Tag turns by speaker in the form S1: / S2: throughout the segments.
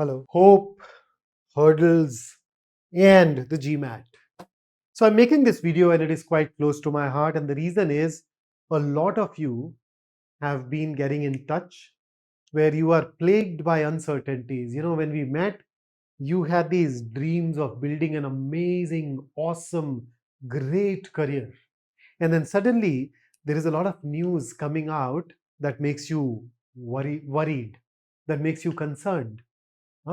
S1: Hello. Hope, hurdles, and the GMAT. So I'm making this video and it is quite close to my heart. And the reason is a lot of you have been getting in touch where you are plagued by uncertainties. You know, when we met, you had these dreams of building an amazing, awesome, great career. And then suddenly there is a lot of news coming out that makes you worried, that makes you concerned.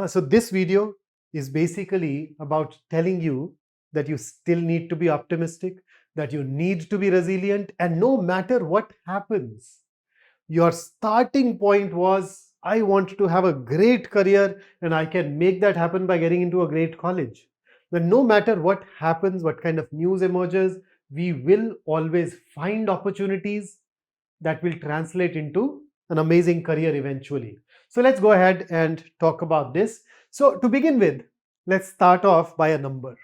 S1: So this video is basically about telling you that you still need to be optimistic, that you need to be resilient, and no matter what happens, your starting point was, I want to have a great career and I can make that happen by getting into a great college. Then no matter what happens, what kind of news emerges, we will always find opportunities that will translate into an amazing career eventually. So let's go ahead and talk about this. So to begin with, let's start off by a number.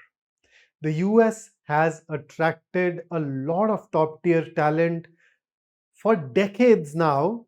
S1: The US has attracted a lot of top tier talent for decades now.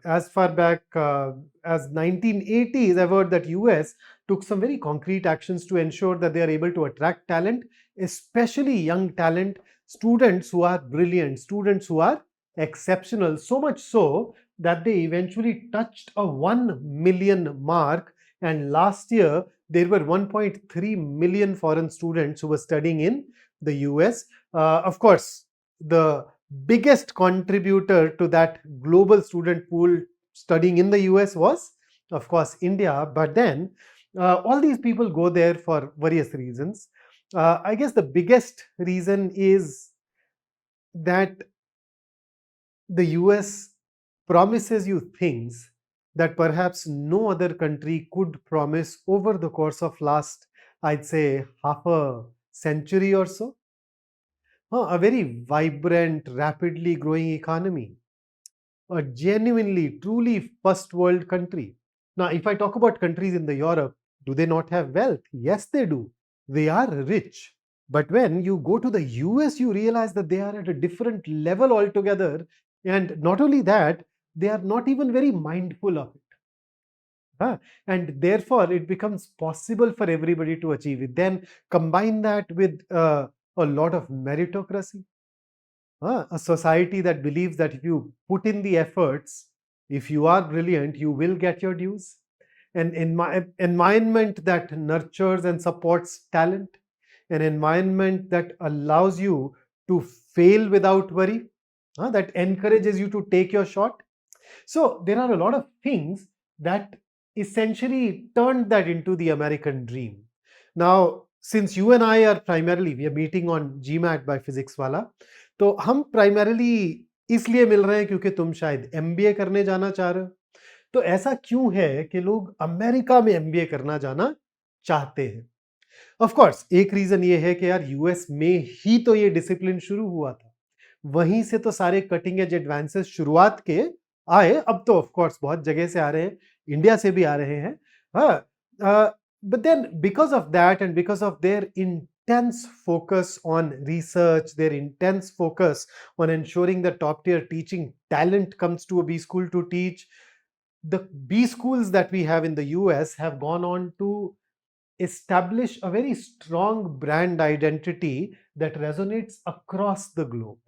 S1: As far back as 1980s, I've heard that US took some very concrete actions to ensure that they are able to attract talent, especially young talent, students who are brilliant, students who are exceptional, so much so that they eventually touched a 1 million mark. And last year, there were 1.3 million foreign students who were studying in the US. Of course, the biggest contributor to that global student pool studying in the US was, of course, India. But then all these people go there for various reasons. I guess the biggest reason is that the US promises you things that perhaps no other country could promise over the course of last, I'd say, half a century or so. A very vibrant, rapidly growing economy, a genuinely, truly first world country. Now, if I talk about countries in the Europe, do they not have wealth? Yes, they do. They are rich. But when you go to the US, you realize that they are at a different level altogether. And not only that, they are not even very mindful of it. And therefore, it becomes possible for everybody to achieve it. Then combine that with a lot of meritocracy. A society that believes that if you put in the efforts, if you are brilliant, you will get your dues. An environment that nurtures and supports talent, an environment that allows you to fail without worry, that encourages you to take your shot. So there are a lot of things that essentially turned that into the American dream. Now, since you and I are primarily, we are meeting on GMAT by Physics वाला, तो हम primarily इसलिए मिल रहे हैं क्योंकि तुम शायद MBA करने जाना चाह रहे हो. तो ऐसा क्यों है कि लोग अमेरिका में MBA करना जाना चाहते हैं? ऑफ कोर्स एक रीजन ये है कि यार यूएस में ही तो ये डिसिप्लिन शुरू हुआ था, वहीं से तो सारे कटिंग एज एडवांसेस शुरुआत के आए. अब तो ऑफ कोर्स बहुत जगह से आ रहे हैं, इंडिया से भी आ रहे हैं. हाँ, but then because of that and because of their intense focus on research, their intense focus on ensuring that top tier teaching talent comes to a B school to teach, the B schools that we have in the US have gone on to establish a very strong brand identity that resonates across the globe.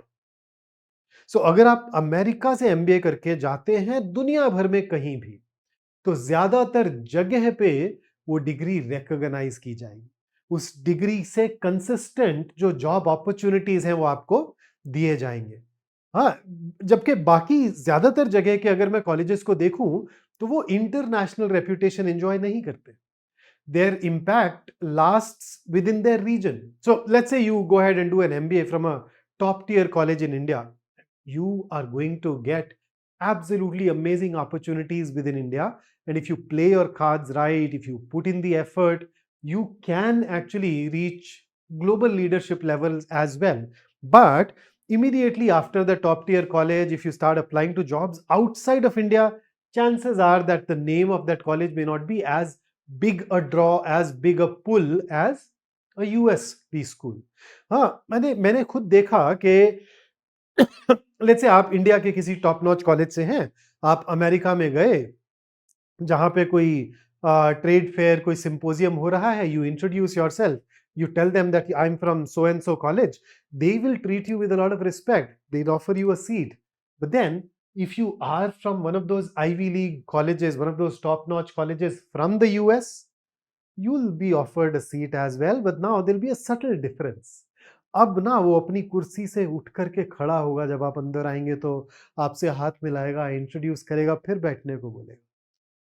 S1: सो अगर आप America से MBA करके जाते हैं दुनिया भर में कहीं भी, तो ज्यादातर जगह पे वो डिग्री रिकॉग्नाइज की जाएगी. उस डिग्री से कंसिस्टेंट जो जॉब अपॉर्चुनिटीज हैं वो आपको दिए जाएंगे. हाँ, जबकि बाकी ज्यादातर जगह के अगर मैं कॉलेजेस को देखूं तो वो इंटरनेशनल रेप्यूटेशन एंजॉय नहीं करते. Their impact lasts within their region. So let's say you go ahead and do an MBA from a top tier college in India. You are going to get absolutely amazing opportunities within India. And if you play your cards right, if you put in the effort, you can actually reach global leadership levels as well. But immediately after the top tier college, if you start applying to jobs outside of India, chances are that the name of that college may not be as big a draw, as big a pull as a US B school. हाँ, मैंने खुद देखा कि let's say आप India के किसी top notch college से हैं, आप अमेरिका में गए जहां पे कोई ट्रेड फेयर, कोई सिंपोजियम हो रहा है, you introduce yourself, you tell them that I'm from so and so college, they will treat you with a lot of respect, they'll offer you a seat. But then if you are from one of those Ivy League colleges, one of those top notch colleges from the US, you'll be offered a seat as well, but now there'll be a subtle difference. अब ना वो अपनी कुर्सी से उठ करके खड़ा होगा, जब आप अंदर आएंगे तो आपसे हाथ मिलाएगा, इंट्रोड्यूस करेगा, फिर बैठने को बोलेगा।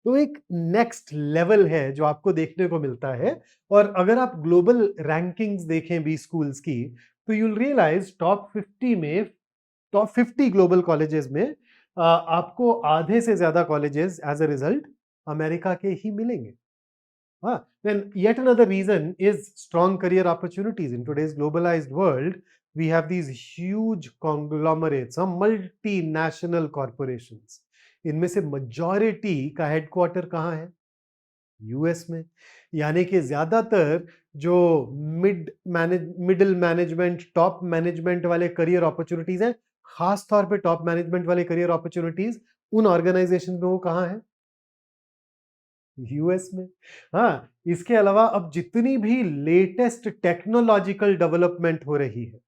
S1: तो एक नेक्स्ट लेवल है जो आपको देखने को मिलता है। और अगर आप ग्लोबल रैंकिंग्स देखें बी स्कूल्स की, तो यूल रियलाइज टॉप 50 में, टॉप 50 ग्लोबल कॉलेजेस में आपको आधे से ज्यादा colleges as a result America के ही मिलेंगे। हाँ, then yet another reason is strong career opportunities. In today's globalized world, we have these huge conglomerates, some multinational corporations. इनमें से majority का headquarter कहाँ है? यूएस में। यानी कि ज्यादातर जो मिडिल मैनेजमेंट, टॉप मैनेजमेंट वाले करियर अपॉर्चुनिटीज हैं, खास तौर पे टॉप मैनेजमेंट वाले करियर अपॉर्चुनिटीज उन ऑर्गेनाइजेशन में वो कहाँ है? यूएस में। हाँ, इसके अलावा अब जितनी भी लेटेस्ट टेक्नोलॉजिकल डेवलपमेंट हो रही है,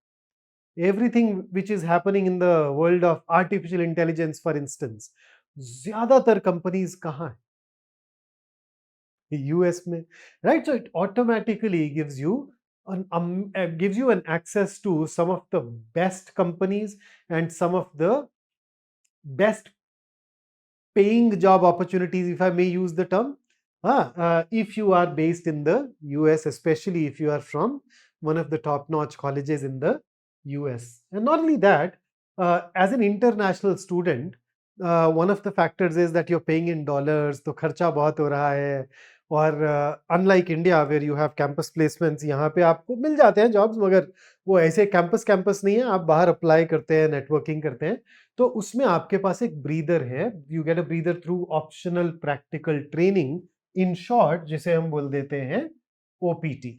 S1: everything which is happening in the world of artificial intelligence for instance, ज्यादातर कंपनीज कहाँ है? यूएस में। Right, so it automatically gives you an access to some of the best companies and some of the best paying job opportunities, if I may use the term, if you are based in the US, especially if you are from one of the top-notch colleges in the US. And not only that, as an international student, one of the factors is that you're paying in dollars, तो खर्चा बहुत हो रहा है। और unlike India where you have campus placements, यहाँ पे आपको मिल जाते हैं जॉब्स, मगर वो ऐसे कैंपस कैंपस नहीं है, आप बाहर अप्लाई करते हैं, नेटवर्किंग करते हैं। तो उसमें आपके पास एक ब्रीदर है, you get a breather through optional practical training, in short जिसे हम बोल देते हैं ओपीटी।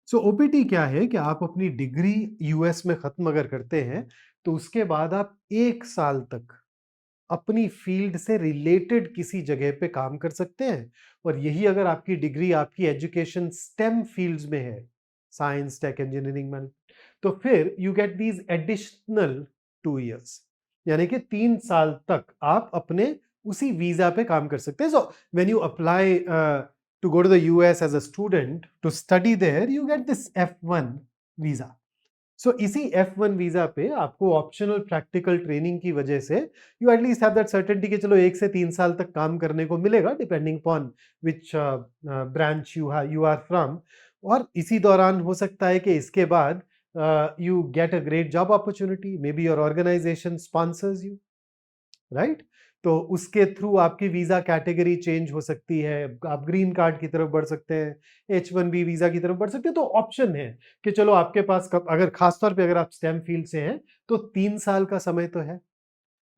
S1: सो ओपीटी क्या है कि आप अपनी डिग्री यूएस में खत्म अगर करते हैं, तो उसके बाद आप 1 साल तक अपनी फील्ड से रिलेटेड किसी जगह पे काम कर सकते हैं। और यही अगर आपकी डिग्री, आपकी एजुकेशन स्टेम फील्ड्स में है, साइंस, टेक, इंजीनियरिंग में, तो फिर you get these additional 2 years, यानी कि 3 साल तक आप अपने उसी वीजा पे काम कर सकते हैं। So when you apply to go to the US as a student to study there, you get this F1 visa. So इसी F1 वीजा पे आपको ऑप्शनल प्रैक्टिकल ट्रेनिंग की वजह से you at least have that certainty कि चलो 1 से 3 साल तक काम करने को मिलेगा, depending upon which branch you are from. और इसी दौरान हो सकता है कि इसके बाद you get a great job opportunity, maybe your organisation sponsors you, right? तो उसके थ्रू आपकी वीजा कैटेगरी चेंज हो सकती है, आप ग्रीन कार्ड की तरफ बढ़ सकते हैं, H1B वीजा की तरफ बढ़ सकते हैं। तो ऑप्शन है कि चलो आपके पास कब, अगर खासतौर पे अगर आप स्टेम फील्ड से हैं, तो 3 साल का समय तो है।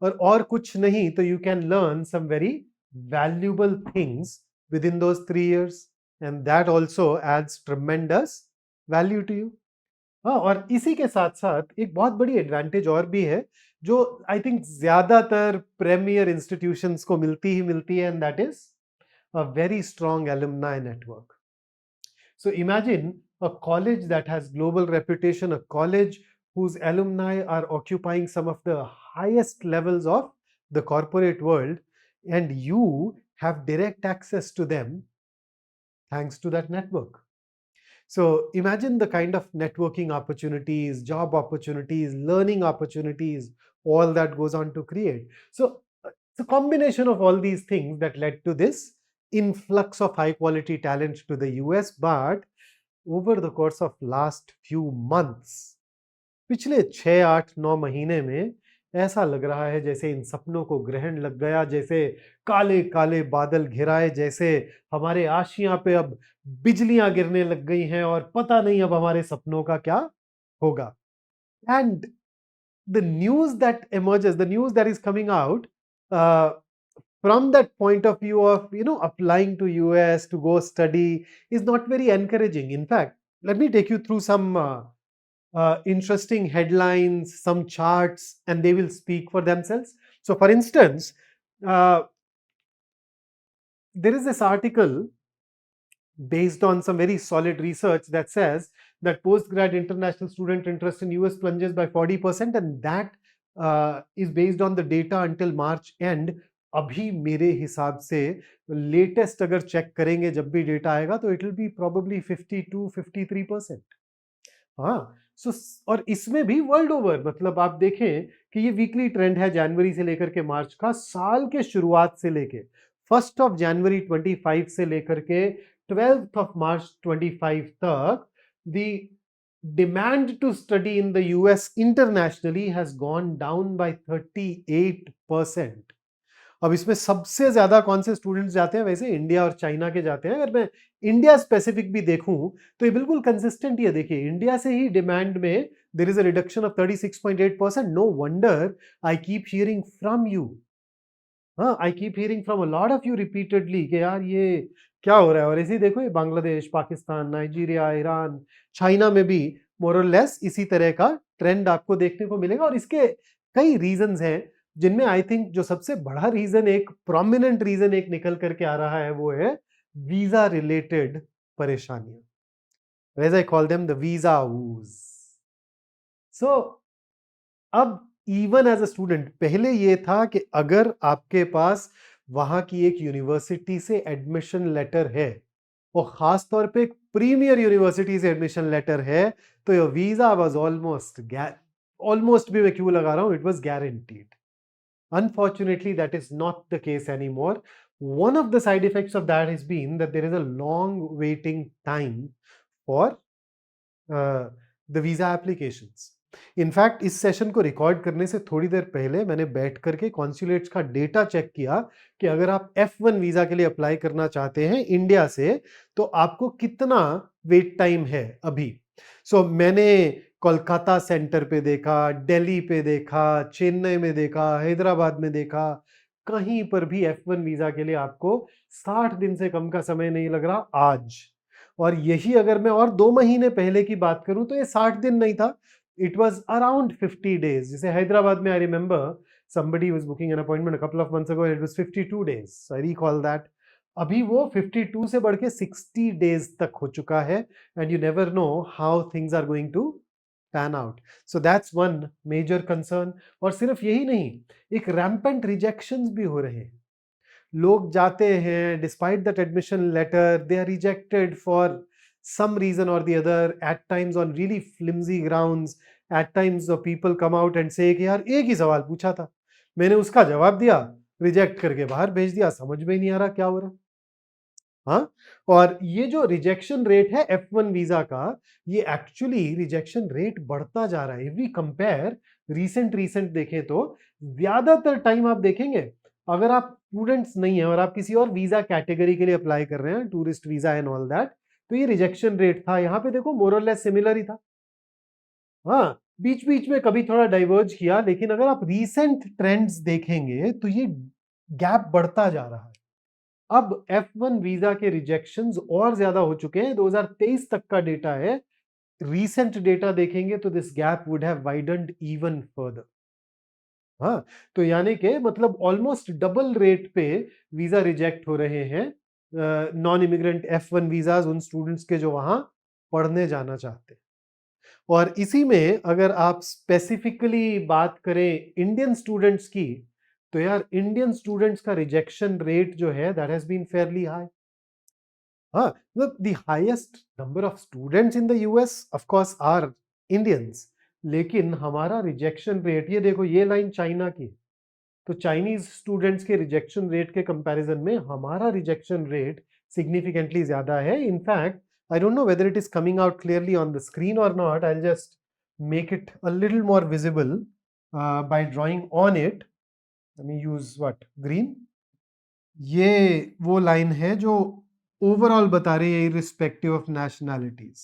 S1: और कुछ नहीं तो you can learn some very valuable things within those 3 years, and that also adds tremendous value to you. हाँ, और इसी के साथ साथ एक बहुत बड़ी एडवांटेज और भी है, जो आई थिंक ज्यादातर प्रीमियर इंस्टीट्यूशंस को मिलती ही मिलती है, and that is a very strong alumni network. So imagine a college that has global reputation, a college whose alumni are occupying some of the highest levels of the corporate world, and you have direct access to them thanks to that network. So imagine the kind of networking opportunities, job opportunities, learning opportunities, all that goes on to create. So it's a combination of all these things that led to this influx of high quality talent to the US. But over the course of last few months, पिछले 6, 8, 9 महीने में ऐसा लग रहा है जैसे इन सपनों को ग्रहण लग गया, जैसे काले काले बादल घिराए, जैसे हमारे आशियां पे अब बिजलियां गिरने लग गई हैं और पता नहीं अब हमारे सपनों का क्या होगा। And the news that emerges, the news that is coming out from that point of view of applying to US to go study is not very encouraging. In fact, let me take you through some interesting headlines, some charts, and they will speak for themselves. So, for instance, uh, there is this article based on some very solid research that says that postgrad international student interest in US plunges by 40%, and that is based on the data until March end. अभी मेरे हिसाब से latest अगर check करेंगे जब भी data आएगा तो इट विल बी प्रोबेबली 52-53%. हाँ, सो और इसमें भी वर्ल्ड ओवर, मतलब आप देखें कि ये वीकली ट्रेंड है जनवरी से लेकर के मार्च का, साल के शुरुआत से लेके 1st ऑफ जनवरी 25 से लेकर के 12th of March 25 तक the demand to study in the US internationally has gone down by 38%. अब इसमें सबसे ज्यादा कौन से स्टूडेंट्स जाते हैं? वैसे इंडिया और चाइना के जाते हैं. अगर मैं इंडिया स्पेसिफिक भी देखूं तो ये बिल्कुल कंसिस्टेंट ही है. देखिए, इंडिया से ही डिमांड में there is a reduction of 36.8%. No wonder I keep hearing from you. हाँ, I keep hearing from a lot of you repeatedly कि यार ये क्या हो रहा है. और इसी देखो, ये Bangladesh, Pakistan, Nigeria, Iran, China में भी मोर और लेस इसी तरह का ट्रेंड आपको देखने को मिलेगा. और इसके कई रीजंस हैं, जिनमें आई थिंक जो सबसे बड़ा रीजन, एक प्रोमिनेंट रीजन एक निकल करके आ रहा है, वो है वीजा रिलेटेड परेशानियां. As I call them, the visa woes. So अब इवन एज अ स्टूडेंट, पहले ये था कि अगर आपके पास वहां की एक यूनिवर्सिटी से एडमिशन लेटर है, और खास तौर पे एक प्रीमियर यूनिवर्सिटी से एडमिशन लेटर है, तो योर वीजा वाज ऑलमोस्ट भी मैं क्यों लगा रहा हूं, it was guaranteed. Unfortunately, that is not the case anymore. One of the side effects of that has been that there is a long waiting time for the visa applications. In fact इस session को record करने से थोड़ी देर पहले मैंने बैठ करके consulates का डेटा चेक किया कि अगर आप F1 वीजा के लिए अप्लाई करना चाहते हैं इंडिया से, तो आपको कितना वेट टाइम है अभी. सो मैंने कोलकाता सेंटर पे देखा, दिल्ली पे देखा, चेन्नई में देखा, हैदराबाद में देखा, कहीं पर भी F1 वीजा के लिए आपको 60 दिन से कम का समय नहीं लग रहा आज. और यही अगर मैं और 2 महीने पहले की बात करूं तो ये 60 दिन नहीं था, it was around 50 days. जैसे हैदराबाद में I remember somebody was booking an appointment a couple of months ago and it was 52 days. So I recall that. अभी वो 52 से बढ़ के 60 days तक हो चुका है, and you never know how things are going to pan out. So that's one major concern. और सिर्फ यही नहीं, एक rampant rejections भी हो रहे हैं. लोग जाते हैं, despite that admission letter, they are rejected for some reason or the other, at times on really flimsy grounds. At times the people come out and say कि यार एक ही सवाल पूछा था, मैंने उसका जवाब दिया, रिजेक्ट करके बाहर भेज दिया, समझ में ही नहीं आ रहा क्या हो रहा. हाँ, और ये जो रिजेक्शन रेट है F1 वीजा का, ये एक्चुअली रिजेक्शन रेट बढ़ता जा रहा है. इफ वी कंपेयर रीसेंट देखें तो ज्यादातर टाइम आप देखेंगे, अगर आप स्टूडेंट्स नहीं है और आप किसी और वीजा कैटेगरी के लिए अप्लाई कर रहे हैं, tourist visa and all that, तो ये रिजेक्शन रेट था यहाँ पे देखो मोर और लेस सिमिलर ही था. हाँ, बीच बीच में कभी थोड़ा डाइवर्ज किया, लेकिन अगर आप रीसेंट ट्रेंड्स देखेंगे तो ये गैप बढ़ता जा रहा है. अब F1 वीजा के रिजेक्शंस और ज्यादा हो चुके हैं. 2023 तक का डेटा है. रीसेंट डेटा देखेंगे तो this gap would have widened even further. हाँ, तो यानी कि मतलब ऑलमोस्ट डबल रेट पे वीजा रिजेक्ट हो रहे हैं नॉन इमिग्रेंट F1 वीजाज, उन स्टूडेंट्स के जो वहां पढ़ने जाना चाहते हैं. और इसी में अगर आप स्पेसिफिकली बात करें इंडियन स्टूडेंट्स की, तो यार इंडियन स्टूडेंट्स का रिजेक्शन रेट जो है that has been fairly high. हाँ, मतलब the highest number of students in the US of course are Indians, लेकिन हमारा रिजेक्शन रेट, ये देखो ये लाइन चाइना की, तो चाइनीज स्टूडेंट्स के रिजेक्शन रेट के कंपैरिजन में हमारा रिजेक्शन रेट सिग्निफिकेंटली ज्यादा है. In fact I don't know whether it is coming out clearly on the screen or not. I'll just make it a little more visible by drawing on it. Let me use what? Green. ये वो line है जो overall बता रही है irrespective of nationalities.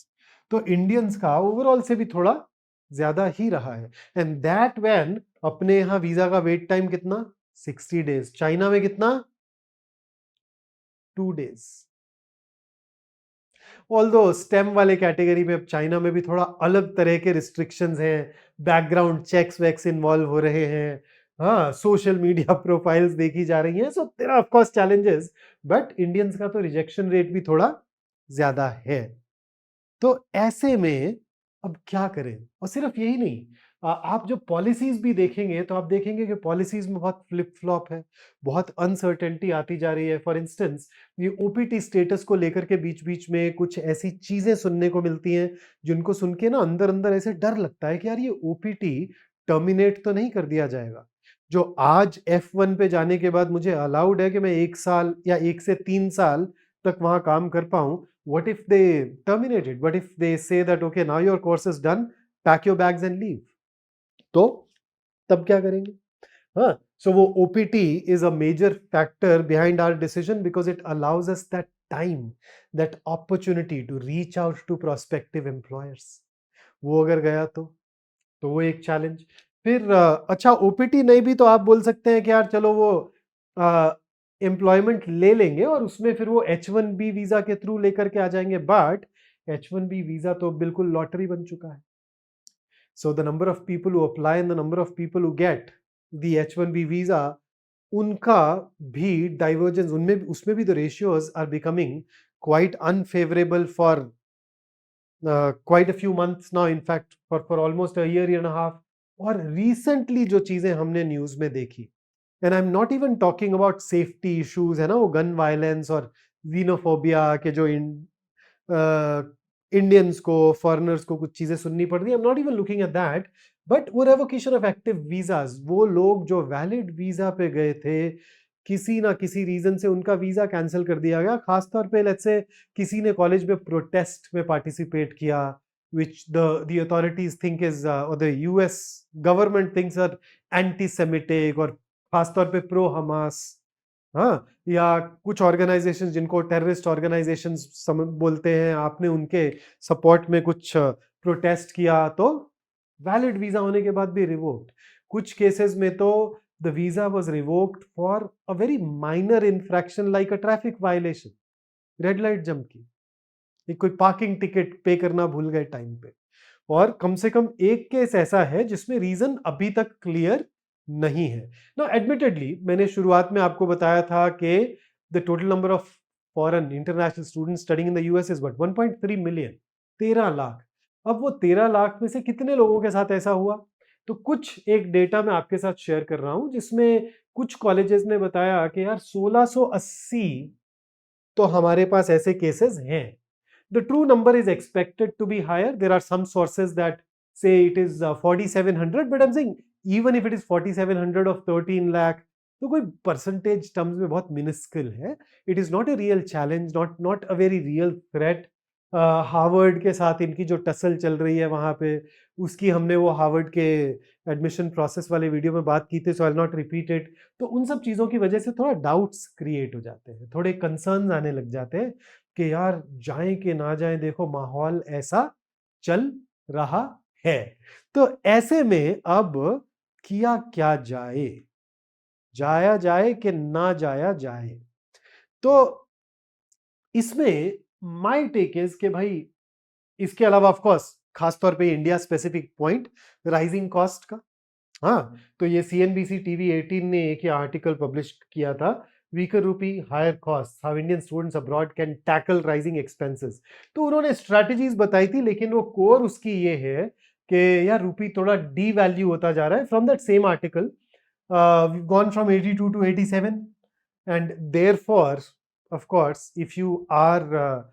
S1: तो Indians का overall से भी थोड़ा ज्यादा ही रहा है. एंड दैट व्हेन अपने यहाँ वीजा का वेट टाइम कितना? 60 डेज. चाइना में कितना? 2 डेज. ऑल्दो स्टेम वाले कैटेगरी में अब चाइना में भी थोड़ा अलग तरह के रिस्ट्रिक्शंस हैं, बैकग्राउंड चेक्स वैक्स इन्वॉल्व हो रहे हैं. हाँ, सोशल मीडिया प्रोफाइल्स देखी जा रही हैं, so there are of course challenges, but Indians का तो रिजेक्शन रेट भी थोड़ा ज्यादा है। तो ऐसे में अब क्या करें? और सिर्फ यही नहीं, आप जो पॉलिसीज भी देखेंगे तो आप देखेंगे कि पॉलिसीज में बहुत फ्लिप फ्लॉप है, बहुत अनसर्टेनिटी आती जा रही है। फॉर इंस्टेंस, ये ओपीटी स्टेटस को लेकर के बीच बीच में कुछ ऐसी चीजें सुनने को मिलती हैं जिनको सुन के ना अंदर अंदर ऐसे डर लगता है कि यार ये ओपीटी टर्मिनेट तो नहीं कर दिया जाएगा। जो आज F1 पे जाने के बाद मुझे अलाउड है कि मैं 1 साल या 1 से 3 साल तक वहां काम कर पाऊं, what if they terminate it? What if they say that okay, now your course is done, pack your bags and leave? तो तब क्या करेंगे? हाँ, so वो OPT is a major factor behind our decision because it allows us that time, that opportunity to reach out to prospective employers. वो अगर गया तो वो एक चैलेंज। फिर अच्छा, ओपीटी नहीं भी तो आप बोल सकते हैं कि यार चलो वो एम्प्लॉयमेंट ले लेंगे और उसमें फिर वो H1B वीजा के थ्रू लेकर के आ जाएंगे, बट H1B वीजा तो बिल्कुल लॉटरी बन चुका है। So the number of people who apply and the number of people who get the H1B visa, उनका भी डाइवर्जेंस, उनमें उसमें भी the ratios are becoming quite unfavourable for quite a few months now, in fact for almost a year and a half. और recently जो चीजें हमने news में देखी, and I am not even talking about safety issues, है ना, वो gun violence और जीनोफोबिया के जो इंडियंस को, फॉरेनर्स को कुछ चीजें सुननी पड़ रही है, I am not even looking at that, but वो रेवोकेशन ऑफ एक्टिव वीजाज, वो लोग जो वैलिड वीजा पे गए थे, किसी ना किसी रीजन से उनका वीजा कैंसिल कर दिया गया। खासतौर पे लेट्स से किसी ने कॉलेज में प्रोटेस्ट में पार्टिसिपेट किया, which the authorities think is or the US government thinks are anti-Semitic और खासतौर पे प्रो हमास, हाँ, या कुछ ऑर्गेनाइजेशंस जिनको टेररिस्ट ऑर्गेनाइजेशंस बोलते हैं, आपने उनके सपोर्ट में कुछ प्रोटेस्ट किया तो वैलिड वीजा होने के बाद भी रिवोक्ड। कुछ केसेस में तो the visa was revoked for a very minor infarction like a traffic violation, red light jump की, कोई पार्किंग टिकट पे करना भूल गए टाइम पे। और कम से कम एक केस ऐसा है जिसमें रीजन अभी तक क्लियर नहीं है। नो एडमिटेडली मैंने शुरुआत में आपको बताया था कि the total number of foreign international students studying in the US is but 1.3 million, 13 lakh. अब वो 13 लाख में से कितने लोगों के साथ ऐसा हुआ? तो कुछ एक डेटा मैं आपके साथ शेयर कर रहा हूं जिसमें कुछ कॉलेजेस ने बताया कि यार 1680 तो हमारे पास ऐसे केसेस हैं। The true number is expected to be higher. There are some sources that say it is 4,700, but I'm saying even if it is 4,700 of 13 lakh, तो कोई परसेंटेज टर्म्स में बहुत मिनिस्कल है। It is not a real challenge, not a very real threat. Harvard के साथ इनकी जो tussle चल रही है वहां पे, उसकी हमने वो हार्वर्ड के एडमिशन प्रोसेस वाले वीडियो में बात की थी, सो आई नॉट रिपीट इट। तो उन सब चीजों की वजह से थोड़ा डाउट्स क्रिएट हो जाते हैं, थोड़े कंसर्न आने लग जाते हैं कि यार जाएं कि ना जाएं, देखो माहौल ऐसा चल रहा है। तो ऐसे में अब किया क्या जाए, जाया जाए कि ना जाया जाए? तो इसमें माय टेक इज कि भाई इसके अलावा ऑफ कोर्स खासतौर पे India specific point, rising cost का। हाँ, तो ये सीएनबीसी टीवी 18 ने एक आर्टिकल पब्लिश किया था, weaker rupee higher cost, how Indian students abroad can tackle rising expenses. तो उन्होंने स्ट्रैटेजीज बताई थी, लेकिन वो कोर उसकी ये है कि यार रूपी थोड़ा डी वैल्यू होता जा रहा है। From that same article, gone from 82 to 87, and therefore of course if you are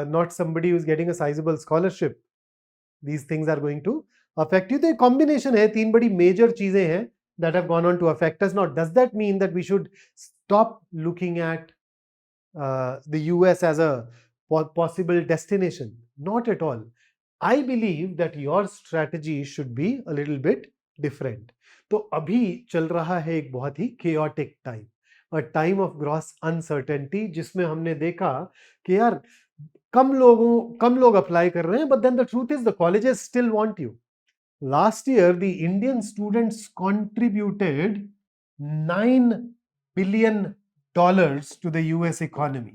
S1: not somebody who's getting a sizable scholarship, these things are going to affect you। तो एक कॉम्बिनेशन है, तीन बड़ी major चीजें हैं that have gone on to affect us। Now does that mean that we should stop looking at the US as a possible destination? Not at all. I believe that your strategy should be a little bit different। तो अभी चल रहा है एक बहुत ही chaotic time, a time of gross uncertainty, जिसमें हमने देखा कि यार कम लोग अप्लाई कर रहे हैं, but then the truth is the colleges still want you। Last year the Indian students contributed $9 billion to the US economy।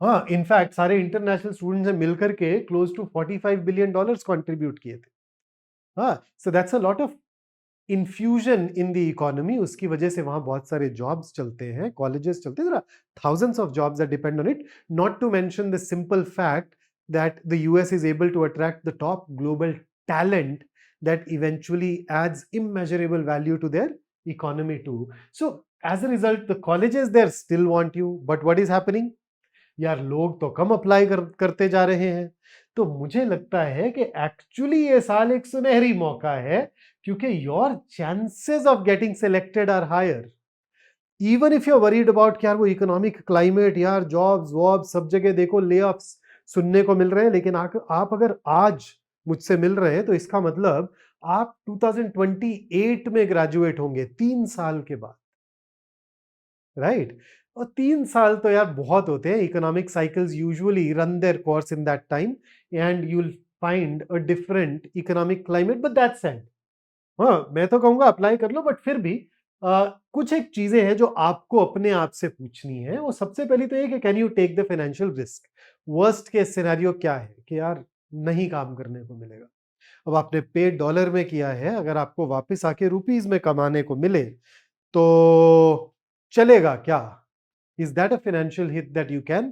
S1: हाँ, इनफैक्ट सारे इंटरनेशनल स्टूडेंट्स ने मिलकर के क्लोज टू $45 बिलियन कंट्रीब्यूट किए थे। हाँ, so that's a lot of infusion in the economy, उसकी वजह से वहां बहुत सारे जॉब्स चलते हैं, कॉलेजेस चलते हैं, thousands of jobs that depend on it, not to mention the simple fact that the US is able to attract the top global talent that eventually adds immeasurable value to their economy too. So as a result, the colleges there still want you, but what is happening? यार लोग तो कम apply करते जा रहे हैं। तो मुझे लगता है कि एक्चुअली ये साल एक सुनहरी मौका है, क्योंकि your chances of getting selected are higher. Even if you are worried about कि यार वो इकोनॉमिक क्लाइमेट, यार जॉब्स वॉब सब जगह देखो ले ऑफ्स सुनने को मिल रहे हैं, लेकिन आप अगर आज मुझसे मिल रहे हैं तो इसका मतलब आप 2028 में ग्रेजुएट होंगे, 3 साल के बाद, राइट? और 3 साल तो यार बहुत होते हैं। Economic cycles usually run their course in that time and you will find a different economic climate, but that's said, हाँ मैं तो कहूंगा अप्लाई कर लो, बट फिर भी कुछ एक चीजें हैं जो आपको अपने आप से पूछनी है। वो सबसे पहली तो ये कि can you take the financial risk. Worst case scenario क्या है कि यार नहीं काम करने को मिलेगा। अब आपने पे डॉलर में किया है, अगर आपको वापस आके रुपीज में कमाने को मिले तो चलेगा क्या? Is that a financial hit that you can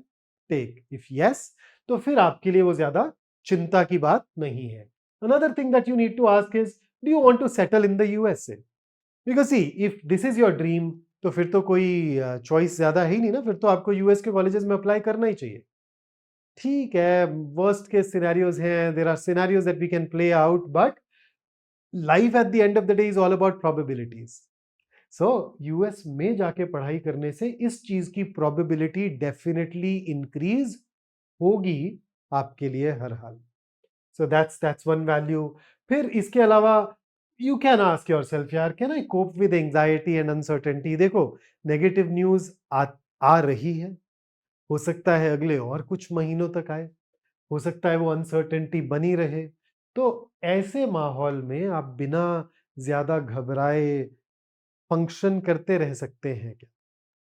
S1: take? If yes, तो फिर आपके लिए वो ज्यादा चिंता की बात नहीं है। Another thing that you need to ask is, do you want to settle in the USA? Because see, if this is your dream, तो फिर तो कोई चॉइस ज्यादा है ही नहीं ना, फिर तो आपको यूएस के कॉलेजेस में अप्लाई करना ही चाहिए। ठीक है, वर्स्ट केस सिनेरियोज हैं, there are scenarios that we can play out, but life at the end of the day is all about probabilities. So US में जाके पढ़ाई करने से इस चीज की प्रोबेबिलिटी डेफिनेटली इंक्रीज होगी आपके लिए हर हाल। So that's one value. फिर इसके अलावा you can ask yourself, यार can I cope with anxiety and uncertainty? देखो, नेगेटिव न्यूज आ रही है, हो सकता है अगले और कुछ महीनों तक आए, हो सकता है वो अनसर्टेनिटी बनी रहे। तो ऐसे माहौल में आप बिना ज्यादा घबराए फंक्शन करते रह सकते हैं क्या?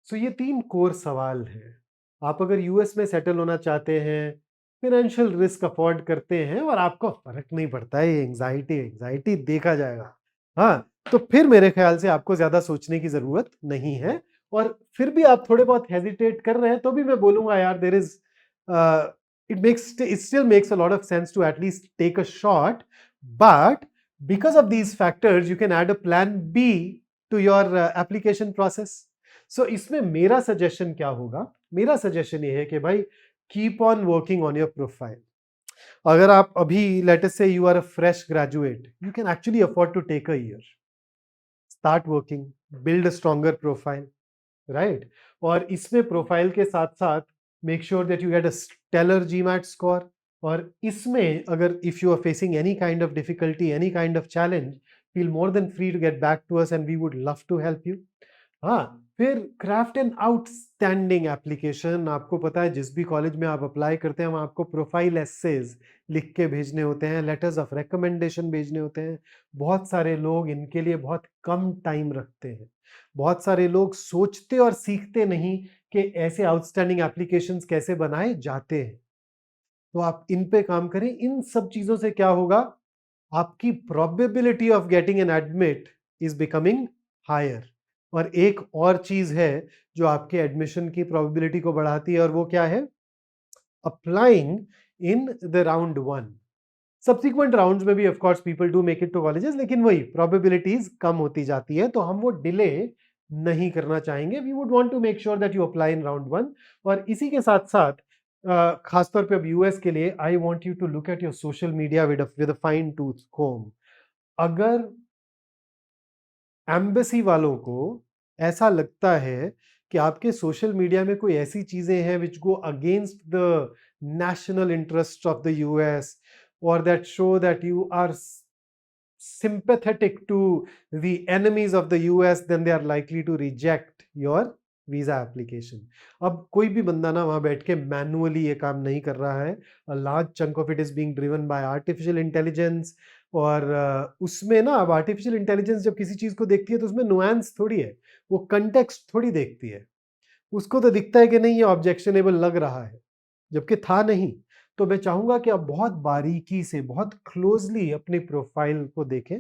S1: सो ये 3 कोर सवाल हैं। आप अगर यूएस में सेटल होना चाहते हैं, फाइनेंशियल रिस्क अफोर्ड करते हैं और आपको फर्क नहीं पड़ता है, ये एंजाइटी एंजाइटी देखा जाएगा, हाँ, तो फिर मेरे ख्याल से आपको ज्यादा सोचने की जरूरत नहीं है। और फिर भी आप थोड़े बहुत हेजिटेट कर रहे हैं, तो भी मैं बोलूंगा यार there is, it still makes a lot of sense to at least take a shot, but because of these factors you can add a plan B to your application process. So इसमें मेरा सजेशन क्या होगा? मेरा suggestion ये है कि भाई keep on working on your profile. अगर आप अभी let us say you are a fresh graduate, you can actually afford to take a year, start working, build a stronger profile, right? और इसमें प्रोफाइल के साथ साथ make sure that you get a stellar GMAT score. और इसमें अगर if you are facing any kind of difficulty, any kind of challenge, feel more than free to get back to us and we would love to help you. हाँ, फिर craft an outstanding application. आपको पता है जिस भी college में आप apply करते हैं वहाँ आपको प्रोफाइल एसेज लिख के भेजने होते हैं, लेटर्स ऑफ रिकमेंडेशन भेजने होते हैं। बहुत सारे लोग इनके लिए बहुत कम टाइम रखते हैं। बहुत सारे लोग सोचते और सीखते नहीं कि ऐसे आउटस्टैंडिंग एप्लीकेशंस कैसे बनाए जाते हैं। तो आप इन पे काम करें। इन सब चीजों से क्या होगा? आपकी probability of getting an admit is becoming higher. और एक और चीज है जो आपके एडमिशन की प्रोबेबिलिटी को बढ़ाती है, और वो क्या है? Applying in the round 1। Subsequent rounds में भी of course people do make it to colleges, लेकिन वही प्रोबेबिलिटीज कम होती जाती है, तो हम वो डिले नहीं करना चाहेंगे। We would want to make sure that you apply in round 1। और इसी के साथ साथ खासतौर पे अब यूएस के लिए I want you to look at your social media with a fine tooth comb. अगर एम्बेसी वालों को ऐसा लगता है कि आपके सोशल मीडिया में कोई ऐसी चीजें हैं which go against the national interest of the US, और that show that you are sympathetic to the enemies of the US, then they are likely to reject your visa application. अब कोई भी बंदा ना वहां बैठ के मैनुअली ये काम नहीं कर रहा है। A large chunk of it is being driven by artificial intelligence. और उसमें ना, अब आर्टिफिशियल इंटेलिजेंस जब किसी चीज को देखती है तो उसमें नुआंस थोड़ी है, वो कंटेक्स्ट थोड़ी देखती है। उसको तो दिखता है कि नहीं ये ऑब्जेक्शनेबल लग रहा है, जबकि था नहीं। तो मैं चाहूंगा कि आप बहुत बारीकी से, बहुत क्लोजली अपनी प्रोफाइल को देखें।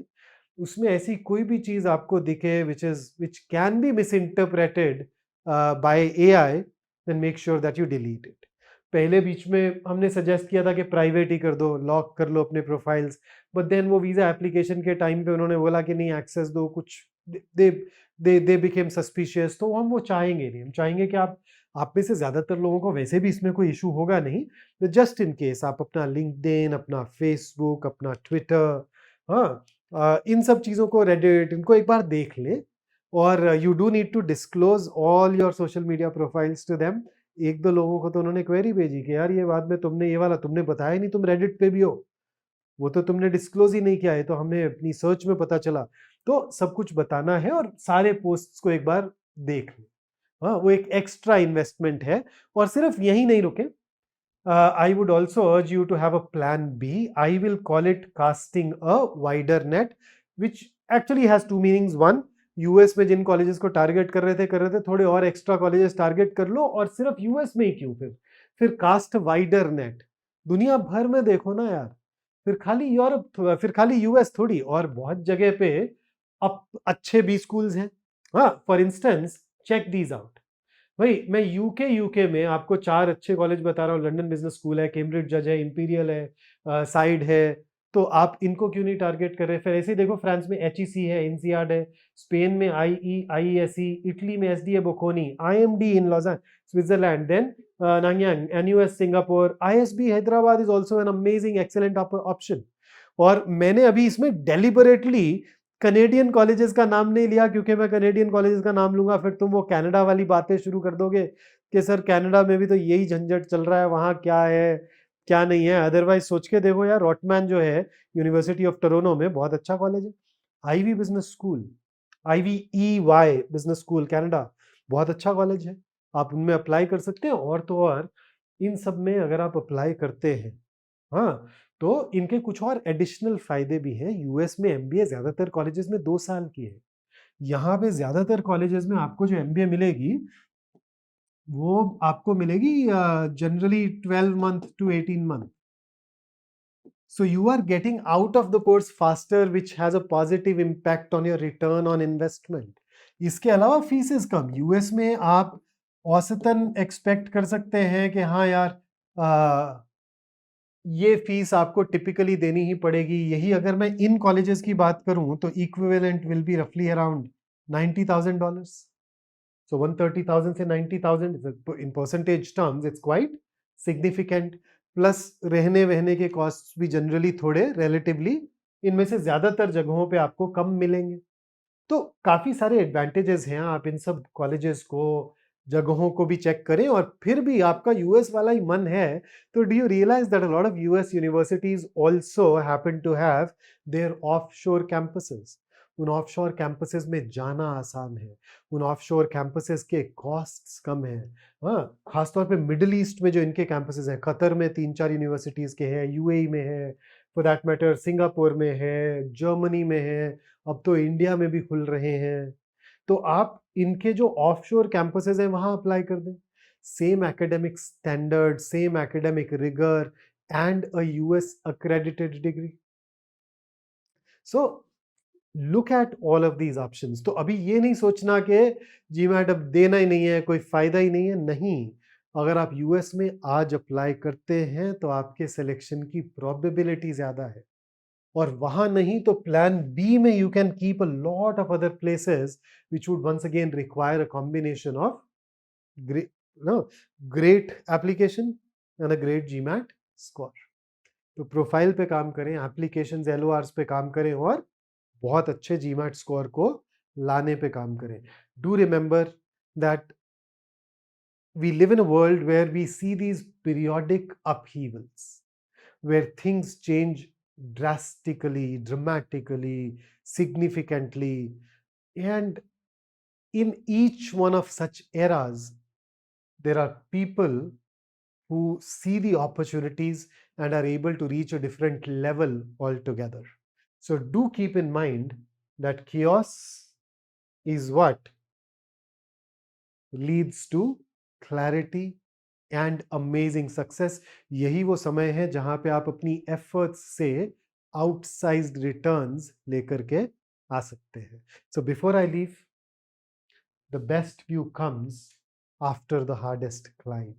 S1: उसमें ऐसी कोई भी चीज आपको दिखे which can be misinterpreted by AI, then make sure that you delete it. पहले बीच में हमने सजेस्ट किया था कि प्राइवेट ही कर दो, लॉक कर लो अपने प्रोफाइल्स, बट देन वो वीजा एप्लीकेशन के टाइम पे उन्होंने बोला कि नहीं एक्सेस दो, कुछ दे दे बिकेम सस्पिशियस। तो हम वो चाहेंगे नहीं, हम चाहेंगे कि आप में से ज्यादातर लोगों को वैसे भी इसमें कोई इशू होगा नहीं, तो जस्ट इन केस आप अपना लिंक्डइन, अपना फेसबुक, अपना ट्विटर, हाँ, इन सब चीज़ों को, रेडिट, इनको एक बार देख ले। और you do need to disclose all your social media profiles to them. एक दो लोगों को तो उन्होंने क्वेरी भेजी कि यार ये बाद में तुमने ये वाला तुमने बताया नहीं, तुम रेडिट पे भी हो, वो तो तुमने डिस्क्लोज ही नहीं किया है, तो हमें अपनी सर्च में पता चला। तो सब कुछ बताना है और सारे पोस्ट्स को एक बार देख लो। हाँ, वो एक एक्स्ट्रा इन्वेस्टमेंट है। और सिर्फ यही नहीं रुके, I would also urge you to have a plan B. I will call it casting a wider net, which actually has two meanings. One, US में जिन कॉलेजेस को टारगेट कर रहे थे, थोड़े और एक्स्ट्रा कॉलेजेस टारगेट कर लो। और सिर्फ यूएस में ही क्यों, फिर कास्ट वाइडर नेट, दुनिया भर में देखो ना यार। फिर खाली यूरोप, फिर खाली यूएस थोड़ी, और बहुत जगह पे अब अच्छे बी स्कूल्स हैं। हाँ, for instance check these out. भाई मैं यूके में आपको 4 अच्छे कॉलेज बता रहा हूँ। लंदन बिजनेस स्कूल है, कैम्ब्रिज जज है, इंपीरियल है, साइड है। तो आप इनको क्यों नहीं टारगेट कर रहे? फिर ऐसे ही देखो, फ्रांस में एचईसी है, इंसियाड है, स्पेन में आईईएसई, इटली में SDA Bocconi, IMD in Lausanne Switzerland, then Nanyang, NUS Singapore, ISB Hyderabad is also an amazing excellent option. और मैंने अभी इसमें डेलिबरेटली कनेडियन कॉलेजेस का नाम नहीं लिया, क्योंकि मैं कनेडियन कॉलेजेस का नाम लूंगा फिर तुम वो कनाडा वाली बातें शुरू कर दोगे कि सर कनाडा में भी तो यही झंझट चल रहा है, वहां क्या है क्या नहीं है। अदरवाइज सोच के देखो यार, रॉटमैन जो है यूनिवर्सिटी ऑफ टोरंटो में, बहुत अच्छा कॉलेज है। Ivey business school, IVEY business school Canada, बहुत अच्छा कॉलेज है, आप उनमें अप्लाई कर सकते हैं। और तो और इन सब में अगर आप अप्लाई करते हैं, हाँ, तो इनके कुछ और एडिशनल फायदे भी हैं। यूएस में एमबीए ज्यादातर कॉलेजेस में 2 साल की है। यहाँ पे ज्यादातर कॉलेजेस में आपको जो एमबीए मिलेगी, वो आपको मिलेगी generally 12 month to 18 month. So you are getting out of the course faster, which has a positive impact on your return on investment. इसके अलावा फीसेस कम। यूएस में आप औसतन एक्सपेक्ट कर सकते हैं कि हाँ यार, ये फीस आपको टिपिकली देनी ही पड़ेगी। यही अगर मैं इन कॉलेजेस की बात करूं तो इक्विवेलेंट विल बी रफली अराउंड $90,000। सो 130,000 से 90,000 in percentage terms it's quite significant. Plus रहने वहने के कॉस्ट भी जनरली थोड़े रिलेटिवली इनमें से ज्यादातर जगहों पे आपको कम मिलेंगे। तो काफी सारे एडवांटेजेस हैं। आप इन सब कॉलेजेस को, जगहों को भी चेक करें। और फिर भी आपका यूएस वाला ही मन है, तो do you realise that a lot of US universities also happen to have their offshore campuses. उन ऑफशोर कैंपसेस में जाना आसान है, उन ऑफशोर कैंपसेस के कॉस्ट्स कम है। हाँ, खासतौर पे मिडिल ईस्ट में जो इनके कैंपसेस हैं, कतर में 3-4 यूनिवर्सिटीज के हैं, यूएई में है, फॉर दैट मैटर सिंगापुर में है, जर्मनी में है, अब तो इंडिया में भी खुल रहे हैं। तो आप इनके जो ऑफशोर कैंपसेस हैं वहां अप्लाई कर दें। Same academic standard, same academic rigour and a US accredited degree. So look at all of these options. तो अभी ये नहीं सोचना कि जीमैट अब देना ही नहीं है, कोई फायदा ही नहीं है। नहीं, अगर आप यूएस में आज अप्लाई करते हैं तो आपके सिलेक्शन की प्रोबेबिलिटी ज्यादा है। और वहां नहीं तो प्लान बी में you can keep a lot of other places which would once again require a combination of great great application and a great GMAT score. तो प्रोफाइल पे काम करें, एप्लीकेशन एलओआर पे काम करें, और बहुत अच्छे जीमैट स्कोर को लाने पे काम करें। Do remember that we live in a world where we see these periodic upheavals, where things change drastically, dramatically, significantly. And in each one of such eras, there are people who see the opportunities and are able to reach a different level altogether. So do keep in mind that chaos is what leads to clarity and amazing success. यही वो समय है जहां पे आप अपनी efforts से आउटसाइज्ड returns लेकर के आ सकते हैं. So before I leave, the best view comes after the hardest climb.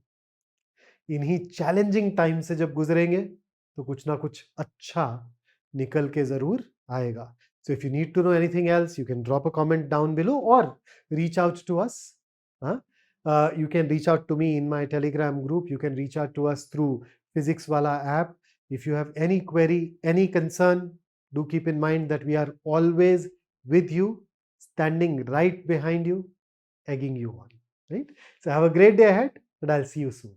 S1: इन्हीं चैलेंजिंग टाइम से जब गुजरेंगे तो कुछ ना कुछ अच्छा निकल के जरूर आएगा. So if you need to know anything else, you can drop a comment down below or reach out to us. Huh? You can reach out to me in my Telegram group. You can reach out to us through Physics Wala app. If you have any query, any concern, do keep in mind that we are always with you, standing right behind you, egging you on. Right? So have a great day ahead, and I'll see you soon.